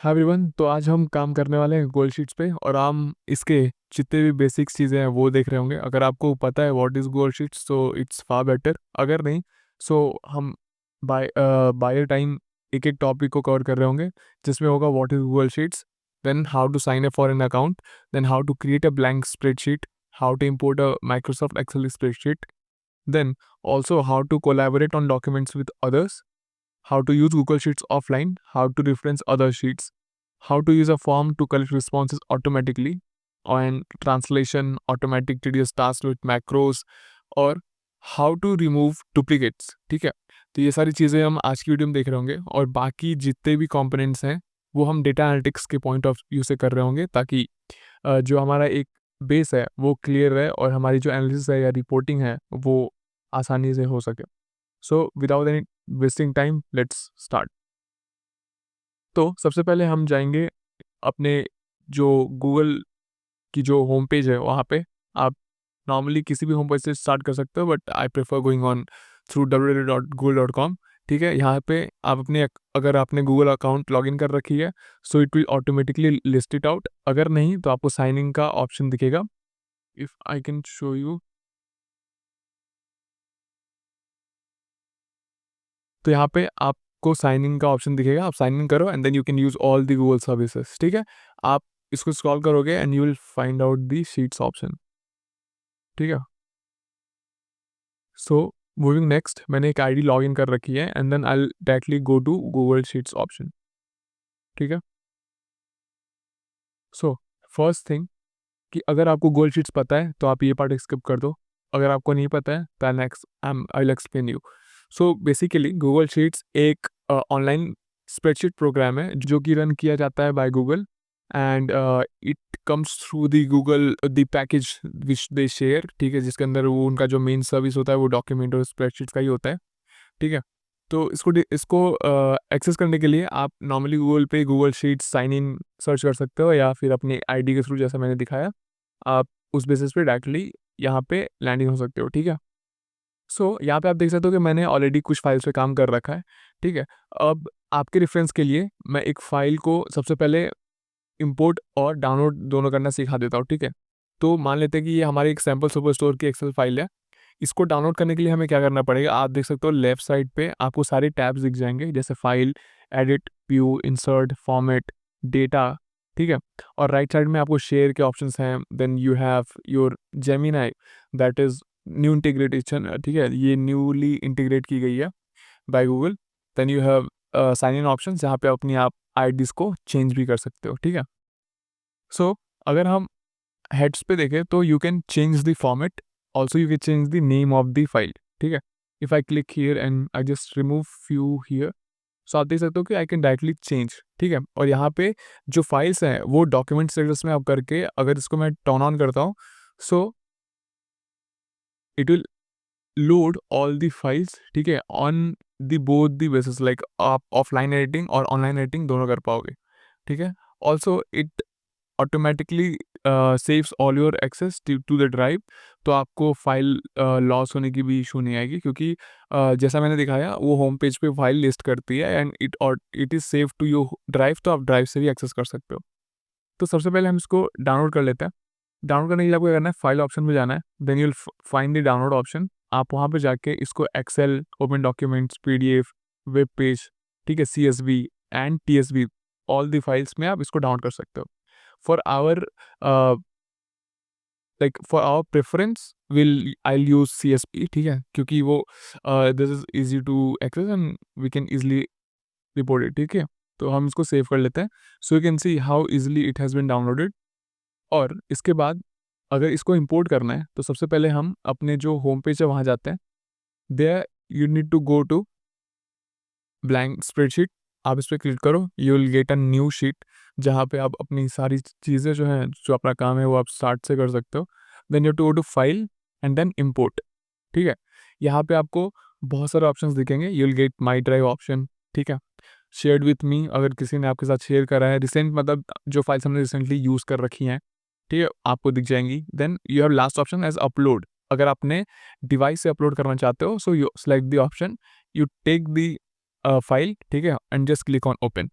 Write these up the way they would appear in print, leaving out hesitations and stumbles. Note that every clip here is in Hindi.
हाय एवरीवन, तो आज हम काम करने वाले हैं गूगल शीट्स पे और हम इसके जितने भी बेसिक्स चीज़ें हैं वो देख रहे होंगे। अगर आपको पता है व्हाट इज़ गूगल शीट्स तो इट्स फार बेटर, अगर नहीं सो हम बाय टाइम एक एक टॉपिक को कवर कर रहे होंगे, जिसमें होगा what is Google sheets, then how to sign up for an account, then how to create a blank spreadsheet, how to import a Microsoft Excel spreadsheet, then also how to collaborate on documents with others, how to use Google Sheets offline, how to reference other sheets, how to use a form to collect responses automatically, and translation, automatic tedious tasks with macros, और हाउ टू रिमूव डुप्लीकेट्स। ठीक है, तो ये सारी चीज़ें हम आज की वीडियो में देख रहे होंगे और बाकी जितने भी कंपोनेंट्स हैं वो हम डेटा एनालिटिक्स के पॉइंट ऑफ व्यू से कर रहे होंगे, ताकि जो हमारा एक बेस है वो क्लियर रहे और हमारी जो एनालिसिस है या रिपोर्टिंग है वो आसानी से हो सके। So without any wasting time let's start. तो सबसे पहले हम जाएंगे अपने जो गूगल की जो होम पेज है वहाँ पे। आप नॉर्मली किसी भी होम पेज से स्टार्ट कर सकते हो, but I prefer going on through www.google.com। ठीक है, यहाँ पे आप अपने अगर आपने गूगल अकाउंट लॉगिन कर रखी है so it will automatically list it out, अगर नहीं तो आपको साइन इन का ऑप्शन दिखेगा। If I can show you, तो यहाँ पे आपको साइन इन का ऑप्शन दिखेगा, आप साइन इन करो and then you can use all the Google services. ठीक है, आप इसको स्क्रॉल करोगे and you will find out the sheets option. ठीक है, सो मूविंग नेक्स्ट, मैंने एक आईडी लॉगिन कर रखी है and then I will directly go to Google sheets option. ठीक है, सो फर्स्ट थिंग कि अगर आपको गूगल शीट्स पता है तो आप ये पार्ट स्किप कर दो, अगर आपको नहीं पता है तो I will explain you. So basically Google sheets एक ऑनलाइन स्प्रेडशीट प्रोग्राम है जो कि रन किया जाता है by Google, and it comes through the Google the package which they share. ठीक है, जिसके अंदर वो उनका जो मेन सर्विस होता है वो डॉक्यूमेंट और स्प्रेडशीट का ही होता है। ठीक है, तो इसको एक्सेस करने के लिए आप नॉर्मली गूगल पे Google sheets sign in search कर सकते हो, या फिर अपनी आईडी के थ्रू जैसा मैंने दिखाया आप उस बेसिस पे डायरेक्टली यहाँ पे लैंडिंग हो सकते हो। ठीक है, सो यहाँ पे आप देख सकते हो कि मैंने ऑलरेडी कुछ फाइल्स पे काम कर रखा है। ठीक है, अब आपके रेफरेंस के लिए मैं एक फ़ाइल को सबसे पहले इंपोर्ट और डाउनलोड दोनों करना सिखा देता हूँ। ठीक है, तो मान लेते हैं कि ये हमारी एक सैम्पल सुपर स्टोर की एक्सेल फाइल है। इसको डाउनलोड करने के लिए हमें क्या करना पड़ेगा, आप देख सकते हो लेफ्ट साइड पे आपको सारे टैब्स दिख जाएंगे, जैसे file, edit, view, insert, format, data. ठीक है, और राइट साइड में आपको शेयर के ऑप्शंस हैं। Then you have your Gemini, that is new integration. ठीक है, ये न्यूली इंटीग्रेट की गई है by Google. Then you have sign in option, जहाँ पे अपनी आप आईडीज को चेंज भी कर सकते हो। ठीक है, सो अगर हम हेड्स पे देखें तो you can change the format, also you can change the name of the file. ठीक है, if I click here and I just remove few here, so आप देख सकते हो कि आई कैन डायरेक्टली चेंज। ठीक है, और यहाँ पे जो फाइल्स हैं वो डॉक्यूमेंट स्टेटस में आप करके, अगर इसको मैं टर्न ऑन करता हूँ so it will load all the files. ठीक है, on the both the basis, like आप ऑफलाइन एडिटिंग और ऑनलाइन एडिटिंग दोनों कर पाओगे। ठीक है, also it automatically saves all your access to the drive, तो आपको फाइल लॉस होने की भी इशू नहीं आएगी, क्योंकि जैसा मैंने दिखाया वो होम पेज पे फाइल लिस्ट करती है and it is save to your drive, तो आप ड्राइव से भी एक्सेस कर सकते हो। तो सबसे पहले हम इसको डाउनलोड कर लेते हैं। डाउनलोड करने के लिए आपको क्या करना है, फाइल ऑप्शन में जाना है, then you will find the download option. आप वहाँ पे जाके इसको Excel, open documents, PDF, web page, ठीक है, CSV and TSV, all the files में आप इसको डाउनलोड कर सकते हो। For our for our preference will I use CSV। ठीक है, क्योंकि वो this is easy to access and we can easily report it. ठीक है, तो हम इसको सेव कर लेते हैं, सो you can see how easily it has been downloaded. और इसके बाद अगर इसको इंपोर्ट करना है तो सबसे पहले हम अपने जो होम पेज है वहाँ जाते हैं। There you need to go to blank spreadsheet, आप इस पर क्लिक करो, you will get a new sheet, जहाँ पे आप अपनी सारी चीज़ें जो हैं, जो अपना काम है वो आप स्टार्ट से कर सकते हो। Then you to go to file and then import. ठीक है, यहाँ पे आपको बहुत सारे ऑप्शंस दिखेंगे, you will get my drive option. ठीक है, शेयर्ड विथ मी, अगर किसी ने आपके साथ शेयर करा है, रिसेंट मतलब जो फाइल्स हमने रिसेंटली यूज़ कर रखी हैं, ठीक है, आपको दिख जाएंगी। Then you have last option as upload, अगर आपने डिवाइस से अपलोड करना चाहते हो so you select the option, you take the file. ठीक है, and just click on open,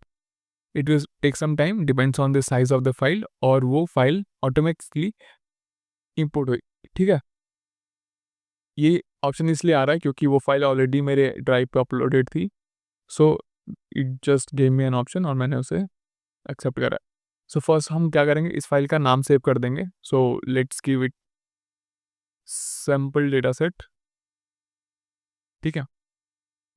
it will take some time, depends on the size of the file, और वो फाइल ऑटोमेटिकली इंपोर्ट हुई। ठीक है, ये ऑप्शन इसलिए आ रहा है क्योंकि वो फाइल ऑलरेडी मेरे ड्राइव पे अपलोडेड थी। So it just gave me an option और मैंने उसे एक्सेप्ट करा। सो फर्स्ट हम क्या करेंगे, इस फाइल का नाम सेव कर देंगे। So let's give it sample data set. ठीक है,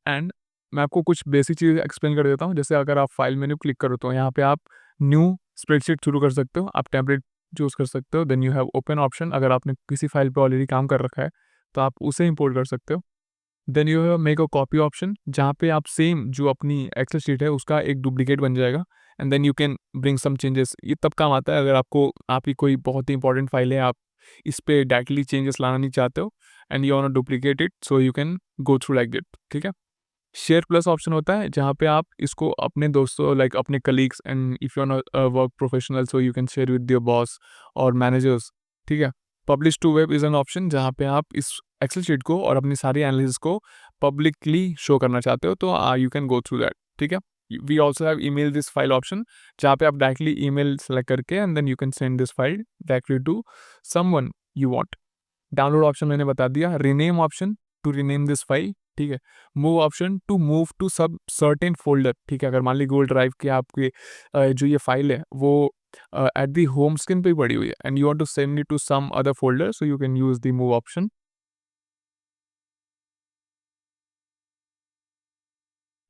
एंड मैं आपको कुछ बेसिक चीज़ एक्सप्लेन कर देता हूँ। जैसे अगर आप फाइल मेन्यू क्लिक करो तो यहाँ पे आप न्यू स्प्रेडशीट शुरू कर सकते हो, आप टेम्पलेट चूज कर सकते हो, then you have open option. अगर आपने किसी फाइल पे ऑलरेडी काम कर रखा है तो आप उसे इंपोर्ट कर सकते हो। Then you have make a copy option, जहाँ पे आप सेम जो अपनी एक्सेल शीट है उसका एक डुप्लीकेट बन जाएगा, and then you can bring some changes. ये तब काम आता है अगर आपको आपकी कोई बहुत ही इंपॉर्टेंट फाइल है, आप इस पे डायरेक्टली चेंजेस लाना नहीं चाहते हो and you want to duplicate it, so you can go through like that. ठीक है, शेयर प्लस ऑप्शन होता है जहाँ पे आप इसको अपने दोस्तों, लाइक अपने colleagues, and if you are work professional so you can share with your boss और मैनेजर्स। ठीक है, publish to web is an option जहाँ पे आप इस एक्सेल शीट को और अपनी सारी एनालिसिस को पब्लिकली शो करना चाहते हो, तो you can go through that. ठीक है, we also have email this file option, जहाँ पे आप डायरेक्टली ईमेल सेलेक्ट करके and then you can send this file directly to someone you want. Download option मैंने बता दिया। Rename option to rename this file. ठीक है, move option to move to sub certain folder. ठीक है, अगर मान ली गूगल ड्राइव के आपके जो ये फाइल है वो एट दी होम स्क्रीन पे ही पड़ी हुई है and you want to send it to some other folder, so you can use the move option.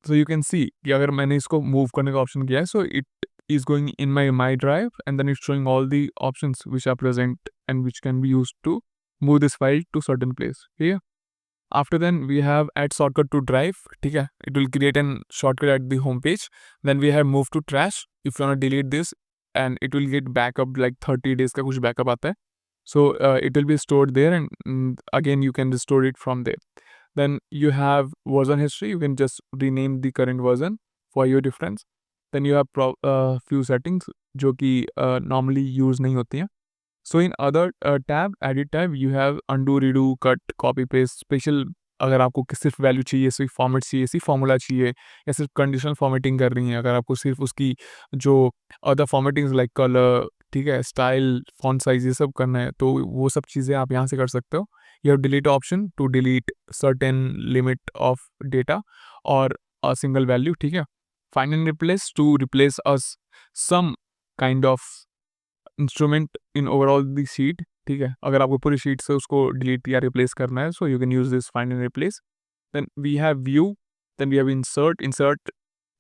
So you can see कि अगर मैंने इसको मूव करने का ऑप्शन किया है, so it is going in my drive and then it's showing all the options which are present and which can be use to move this file to certain place. ठीक है, after then we have add shortcut to drive. ठीक है, it will create an shortcut at the home page. Then we have move to trash, if you want to delete this and it will get backup like 30 days का कुछ backup आता है, so it will be stored there and again you can restore it from there. Then you have version history, you can just rename the current version for your reference. Then you have few settings जो कि normally use नहीं होती हैं। So in other tab, edit tab, you have undo, redo, cut, copy paste. Special अगर आपको सिर्फ वैल्यू चाहिए, सिर्फ फॉर्मेट चाहिए, सिर्फ फॉर्मूला चाहिए, या सिर्फ कंडीशनल फॉर्मेटिंग कर रही है, अगर आपको सिर्फ उसकी जो अदर फॉर्मेटिंग्स लाइक कलर, ठीक है, स्टाइल, फॉन्ट साइज, ये सब करना है, तो वो सब चीज़ें आप यहाँ से कर सकते हो। You have delete option to delete certain limit of data और अ सिंगल वैल्यू। ठीक है, find and replace to replace us some kind of instrument in overall the sheet. ठीक है, अगर आपको पूरी शीट से उसको डिलीट या रिप्लेस करना है, so you can use this find and replace. Then we have view, then we have insert. Insert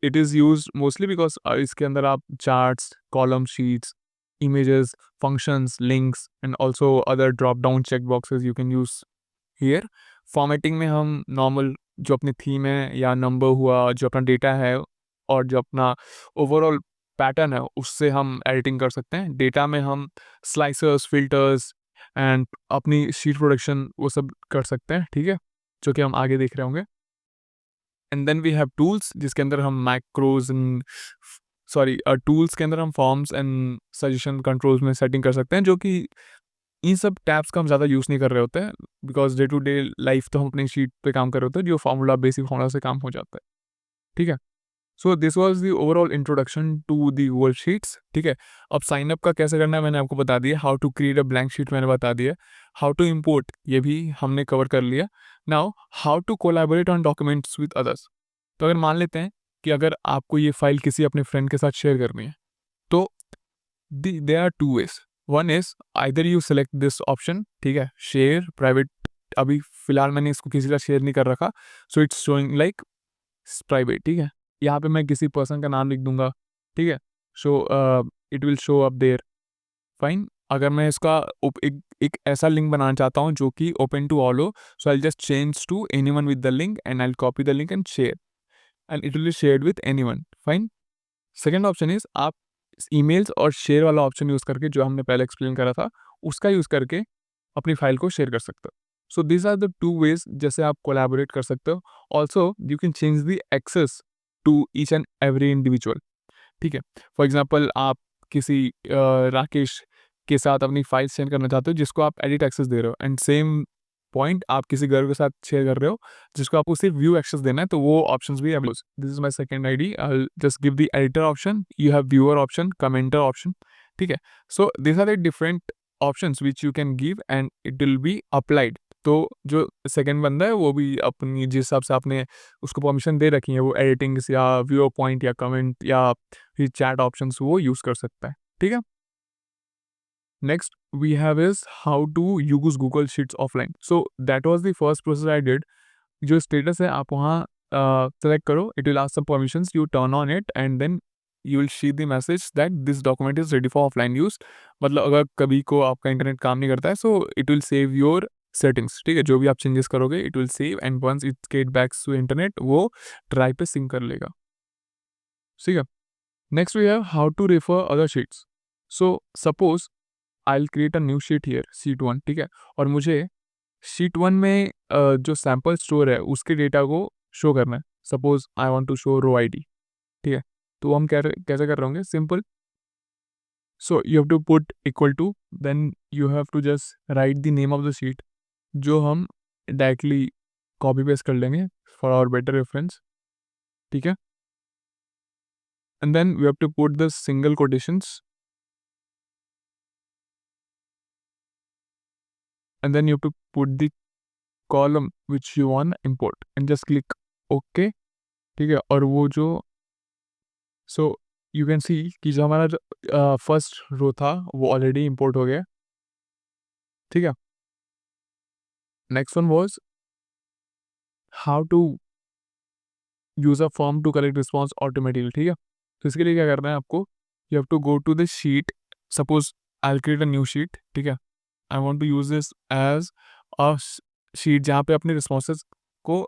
it is use mostly because इसके अंदर आप charts, column, sheets, images, functions, links and also other drop down check boxes you can use here. Formatting में हम नॉर्मल जो अपनी थीम है या नंबर हुआ, जो अपना डेटा है और जो अपना ओवरऑल पैटर्न है, उससे हम एडिटिंग कर सकते हैं। डेटा में हम स्लाइसर्स, फिल्टर्स एंड अपनी शीट प्रोडक्शन वो सब कर सकते हैं। ठीक है, जो कि हम आगे देख रहे होंगे। And then we have tools, जिसके अंदर हम मैक्रोज एंड टूल्स के अंदर हम फॉर्म्स एंड सजेशन कंट्रोल्स में सेटिंग कर सकते हैं, जो कि इन सब टैब्स का हम ज़्यादा यूज़ नहीं कर रहे होते हैं, because day to day life तो हम अपनी शीट पे काम कर रहे होते हैं, जो फार्मूला, बेसिक फार्मूला से काम हो जाता है। ठीक है, so this was the overall introduction to the Google sheets. ठीक है, अब साइन अप का कैसे करना है मैंने आपको बता दिया, how to create a blank sheet मैंने बता दिया, हाउ टू इम्पोर्ट ये भी हमने कवर कर लिया। Now how to collaborate on documents with others. तो अगर मान लेते हैं कि अगर आपको ये फाइल किसी अपने फ्रेंड के साथ शेयर करनी है, तो there are two ways. One is either you select this option, ठीक है, शेयर प्राइवेट। अभी फिलहाल मैंने इसको किसी का शेयर नहीं कर रखा, so it's showing like private. ठीक है, यहाँ पे मैं किसी पर्सन का नाम लिख दूंगा। ठीक है, so it will show up there. Fine, अगर मैं इसका एक ऐसा लिंक बनाना चाहता हूँ जो कि ओपन टू ऑल हो, so I just change to anyone with the link and I copy the link and share and it will be shared with anyone. Fine, second option is आप ईमेल्स और शेयर वाला ऑप्शन यूज़ करके, जो हमने पहले एक्सप्लेन करा था, उसका यूज़ करके अपनी फाइल को शेयर कर सकते हो। So this are the two ways जैसे आप कोलैबोरेट कर सकते हो। Also you can change the access to each and every individual. ठीक है, फॉर एग्जाम्पल आप किसी राकेश के साथ अपनी फाइल सेंड करना चाहते हो जिसको आप एडिट एक्सेस दे रहे हो, एंड सेम पॉइंट आप किसी गर्ल के साथ शेयर कर रहे हो जिसको आपको सिर्फ व्यू एक्सेस देना है, तो वो ऑप्शंस भी available. This is my second ID, I just give the editor option, you have viewer option, commenter option, ठीक है। So this are the different options which you can give and it will be applied. तो जो सेकंड बंदा है वो भी अपनी जिस हिसाब से आपने उसको परमिशन दे रखी है, वो एडिटिंग्स या व्यू पॉइंट या कमेंट या फिर चैट ऑप्शंस वो यूज़ कर सकता है, ठीक है। Next we have is how to use Google Sheets offline. So that was the first process I did. जो स्टेटस है आप वहाँ सेलेक्ट करो, it will ask some permissions, you turn on it and then you will see the message that this document is ready for offline use. मतलब अगर कभी को आपका इंटरनेट काम नहीं करता है, so it will save your settings, ठीक है। जो भी आप चेंजेस करोगे it will save and once it get back to internet वो ड्राइव पे सिंक कर लेगा, ठीक है। Next we have how to refer other sheets. So suppose I will create a new sheet here, sheet 1, ठीक है। और मुझे शीट 1 में जो सैम्पल स्टोर है उसके डेटा को शो करना है। Suppose I want to show row ID, ठीक है। तो हम कैसे कर रहे होंगे, simple. So you have to put equal to, then you have to just write the name of the sheet, जो हम डायरेक्टली कॉपी पेस्ट कर लेंगे फॉर आवर बेटर रेफरेंस, ठीक है। And then we have to put the single quotations and then you have to put the column which you want import and just click okay, ठीक है। और वो जो सो यू कैन सी कि जो हमारा जो फर्स्ट रो था वो ऑलरेडी इंपोर्ट हो गया, ठीक है। Next one was how to use a form to collect response automatically, ठीक है। तो इसके लिए क्या करना है आपको, you have to go to the sheet. Suppose I will create a new sheet, ठीक है। I want to use this as a sheet जहाँ पे अपने रिस्पॉन्सेज को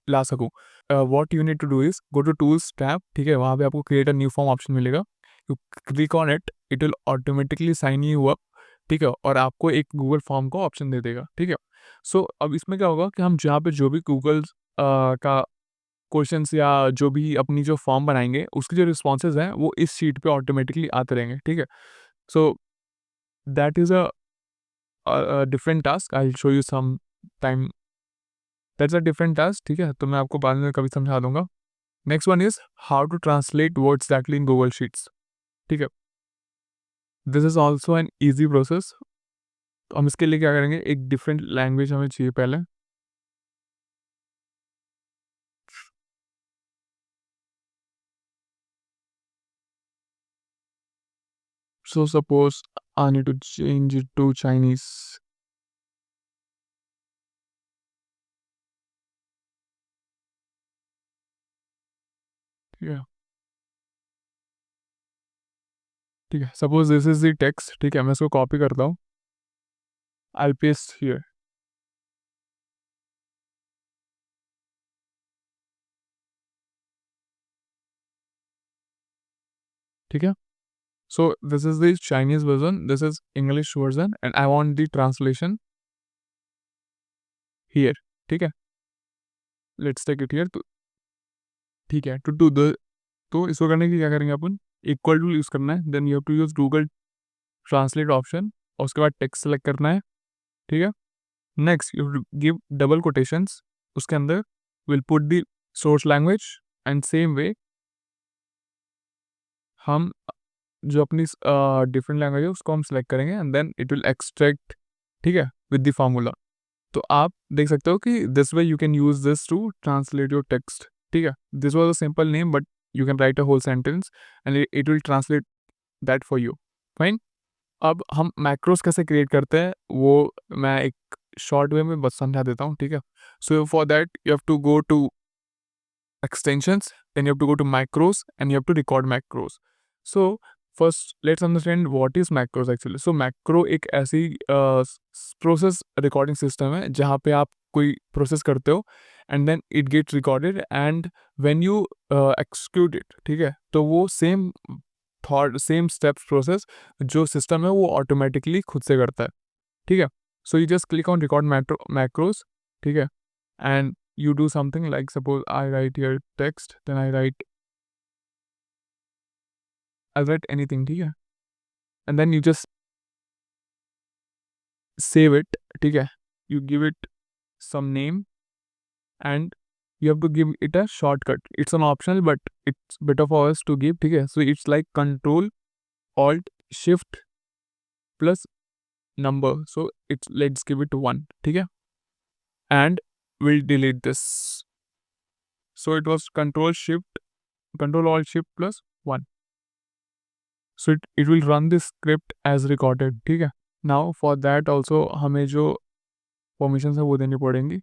ला सकूँ। What you need to do is go to tools tab, ठीक है। वहाँ पे आपको create a new form option मिलेगा, you click on it, it will automatically sign you up, ठीक है। और आपको एक गूगल फॉर्म का ऑप्शन दे देगा, ठीक है। सो अब इसमें क्या होगा कि हम जहाँ पे जो भी गूगल का क्वेश्चंस या जो भी अपनी जो फॉर्म बनाएंगे उसके जो रिस्पॉन्सेज हैं वो इस शीट पे ऑटोमेटिकली आते रहेंगे, ठीक है। So that is a different task, I will show you some time, that's a different task, ठीक है। तो मैं आपको बाद में कभी समझा दूंगा। Next one is how to translate words दैटली इन गूगल शीट्स, ठीक है। This is also an easy process. तो हम इसके लिए क्या करेंगे, एक डिफरेंट लैंग्वेज हमें चाहिए पहले। So suppose I need to change it to Chinese, ठीक है। ठीक है, suppose this is the text, ठीक है। मैं इसको कॉपी करता हूँ, आई पेस्ट हियर, ठीक है। So this is the Chinese version, this is English version and I want the translation here, ठीक है। लेट्स टेक इट हियर, तो ठीक है। टू डू द, तो इसको करने के लिए क्या करेंगे अपन, इक्वल टू यूज़ करना है, then you have to use Google translate option और उसके बाद टेक्स्ट सेलेक्ट करना है, ठीक है। Next you give double quotations, उसके अंदर will put the source language and same way हम जो अपनी डिफरेंट लैंग्वेज है उसको हम सेलेक्ट करेंगे and then it will extract, ठीक है, विद द फार्मूला। तो आप देख सकते हो कि this way you can use this to translate your text, ठीक है। This was a simple name but you can write a whole sentence and it will translate that for you, fine. अब हम मैक्रोस कैसे क्रिएट करते हैं वो मैं एक शॉर्ट वे में बस समझा देता हूँ, ठीक है। So for that you have to go to extensions, then you have to go to macros and you have to record macros. So first let's understand what is macros actually. So macro एक ऐसी प्रोसेस रिकॉर्डिंग सिस्टम है जहाँ पे आप कोई प्रोसेस करते हो and then it get recorded and when you execute it, ठीक है, तो वो same thought same steps process जो सिस्टम है वो ऑटोमेटिकली खुद से करता है, ठीक है। So you just click on record macros, ठीक है। And you do something like suppose I write here text, then I'll write anything, ठीक है। And then you just save it, ठीक है। You give it some name, and you have to give it a shortcut. It's an optional, but it's better for us to give. ठीक है, so it's like Control Alt Shift plus number, so it's, let's give it 1. ठीक है, and we'll delete this. So it was Control Alt Shift plus 1. So it will run this script as recorded. ठीक है, now for that also हमें जो परमिशन है वो देनी पड़ेंगी.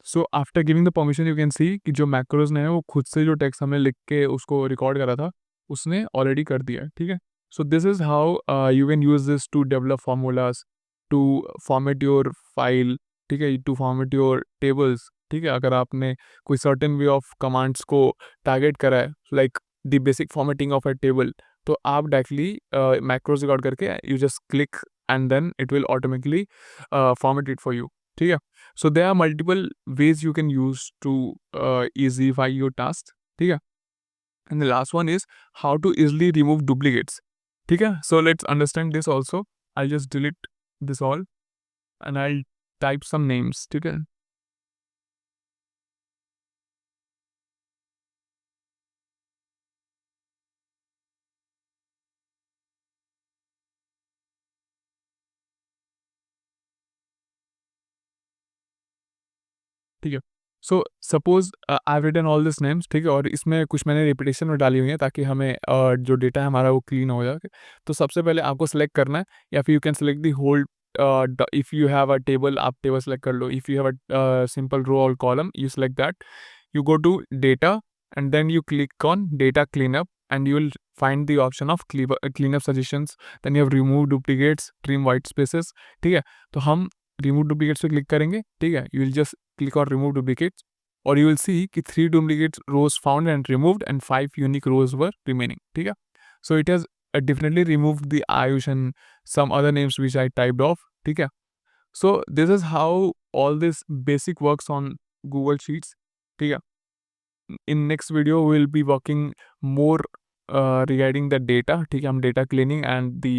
So after giving the permission you can see कि जो मैक्रोज ने है वो खुद से जो टेक्स्ट हमें लिख के उसको रिकॉर्ड करा था उसने ऑलरेडी कर दिया है. ठीक है, so this is how you can use this to develop formulas, to format your file. ठीक है, टू फॉर्मेट योर टेबल्स. ठीक है, अगर आपने कोई सर्टेन वे ऑफ कमांड्स को टारगेट करा है, like the basic formatting of a table, तो आप डायरेक्टली मैक्रोज रिकॉर्ड करके you just click and then it will automatically format it for you. ठीक है, so there are multiple ways you can use to easify your task. ठीक है, and the last one is how to easily remove duplicates. ठीक है, so let's understand this also. I'll just delete this all and I'll type some names. ठीक है, ठीक है, so suppose I written all this names. ठीक है, और इसमें कुछ मैंने रिपीटेशन में डाली हुई है ताकि हमें जो डेटा है हमारा वो क्लीन हो जाए. तो सबसे पहले आपको सेलेक्ट करना है, या फिर you can select the whole. If you have a table, आप टेबल सेलेक्ट कर लो. If you have a simple row और column, you select that. You go to data and then you click on data cleanup and you will find the option of cleanup suggestions. Then you have remove duplicates, trim white spaces. ठीक है, तो हम remove duplicates पे क्लिक करेंगे. ठीक है, you will just click on remove duplicates और you will see कि 3 duplicates rows found and removed and 5 unique rows were remaining. ठीक है, so it has definitely removed the Ayush and some other names which I typed off. ठीक है, so this is how all this basic works on Google Sheets. ठीक है, in next video we will be working more regarding the data. ठीक है, हम data cleaning and the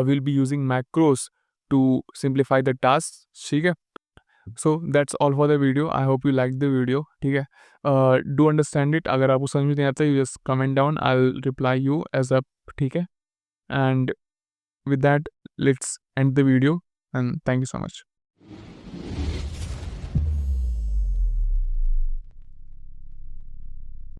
we'll be using macros to simplify the tasks. ठीक है, so that's all for the video. I hope you liked the video. ठीक है, do understand it. अगर आपको समझ में नहीं आता you just comment down, I'll reply you as a. ठीक है, and with that let's end the video and thank you so much.